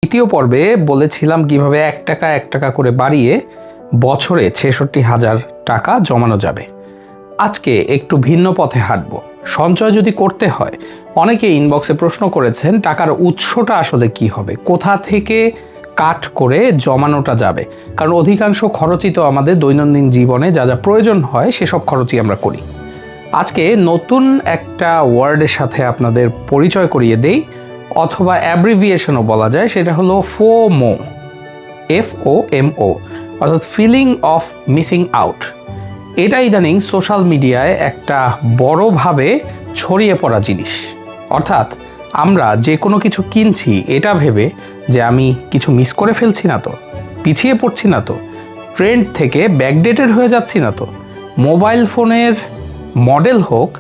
দ্বিতীয় পর্বে বলেছিলাম কিভাবে 1 টাকা 1 টাকা করে বাড়িয়ে বছরে ৬৬,০০০ টাকা জমানো যাবে। আজকে একটু ভিন্ন পথে হাঁটব। সঞ্চয় যদি করতে হয়, অনেকে ইনবক্সে প্রশ্ন করেছেন টাকার উৎসটা আসলে কি হবে, কোথা থেকে কাট করে জমানোটা যাবে। কারণ অধিকাংশ খরচই তো আমাদের দৈনন্দিন জীবনে যা যা প্রয়োজন হয় সেসব খরচই আমরা করি। আজকে নতুন একটা ওয়ার্ডের সাথে আপনাদের পরিচয় করিয়ে দেই, অথবা অ্যাব্রিভিয়েশনও বলা যায়, সেটা হলো FOMO, FOMO, অর্থাৎ ফিলিং অফ মিসিং আউট। এটা ইদানিং সোশ্যাল মিডিয়ায় একটা বড়ভাবে ছড়িয়ে পড়া জিনিস। অর্থাৎ আমরা যে কোনো কিছু কিনছি এটা ভেবে যে আমি কিছু মিস করে ফেলছি না তো, পিছিয়ে পড়ছি না তো, ট্রেন্ড থেকে ব্যাকডেটেড হয়ে যাচ্ছি না তো। মোবাইল ফোনের মডেল হোক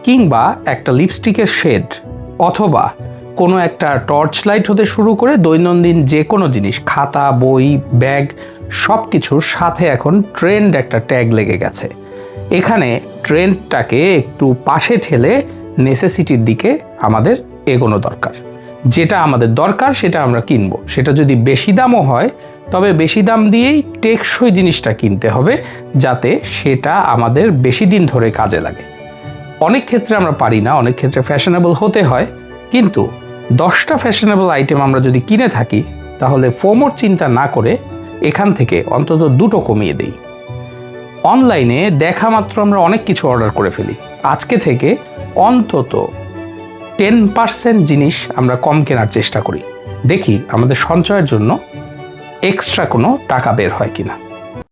কিংবা একটা লিপস্টিকের শেড অথবা কোনো একটা টর্চ লাইট হতে শুরু করে দৈনন্দিন যে কোনো জিনিস, খাতা, বই, ব্যাগ, সব কিছুর সাথে এখন ট্রেন্ড একটা ট্যাগ লেগে গেছে। এখানে ট্রেন্ডটাকে একটু পাশে ঠেলে নেসেসিটির দিকে আমাদের এগোনো দরকার। যেটা আমাদের দরকার সেটা আমরা কিনবো, সেটা যদি বেশি দামও হয় তবে বেশি দাম দিয়েই টেকসই জিনিসটা কিনতে হবে, যাতে সেটা আমাদের বেশি দিন ধরে কাজে লাগে। অনেক ক্ষেত্রে আমরা পারি না, অনেক ক্ষেত্রে ফ্যাশনেবল হতে হয়, কিন্তু 10টা ফ্যাশনেবল আইটেম আমরা যদি কিনে থাকি তাহলে ফোমোর চিন্তা না করে এখান থেকে অন্তত 2টো কমিয়ে দেই। অনলাইনে দেখা মাত্র আমরা অনেক কিছু অর্ডার করে ফেলি। আজকে থেকে অন্তত 10% জিনিস আমরা কম কেনার চেষ্টা করি, দেখি আমাদের সঞ্চয়ের জন্য এক্সট্রা কোনো টাকা বের হয় কিনা।